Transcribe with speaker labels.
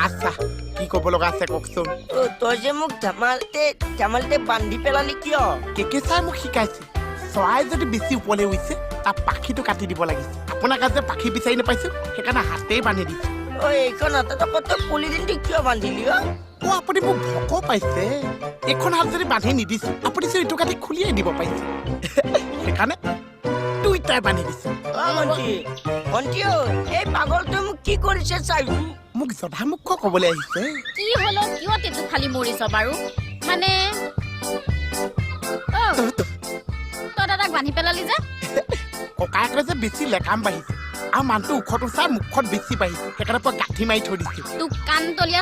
Speaker 1: আচ্ছা কি ক'ব লগা আছে কওকচোন
Speaker 2: তই যে মোক ধেমালিতে বান্ধি পেলালি কিয়
Speaker 1: কেকে চাই মোক শিকাইছে চৰাই যদি বেছি ওপৰলৈ উঠিছে তাৰ পাখিটো কাটি দিব লাগিছে আপোনাৰ কাছে পাখি বিচাৰি নাপাইছো সেইকাৰণে হাতেই বান্ধি দিছো
Speaker 2: এইখন হাতত আকৌ তই পলিথিনটো কিয় বান্ধিলি
Speaker 1: আপুনি মোক ভোকো পাইছে এইখন হাত যদি বান্ধি নিদিছো আপুনি চোন ইটো কাটি খুলিয়াই দিব পাৰিছে সেইকাৰণে দুইটাই বান্ধি দিছো
Speaker 2: ভণ্টি এই পাগলটোৱে মোক কি কৰিছে চাইছো
Speaker 1: মোক জধামুখ ক'বলৈ আহিছে
Speaker 3: কি হলো কিয় তেটো খালি মৰিছ বাৰু মানে তই দাদাক বান্ধি পেলালি যে
Speaker 1: ককায়েকে যে বেছি লেকাম বাঢ়িছে আৰু মানুহটো ওখটো চাই মুখত বেছি বাঢ়িছে সেইকাৰণে গাঁঠি মাৰি থৈ দিছো
Speaker 3: তোক কাণ তলীয়া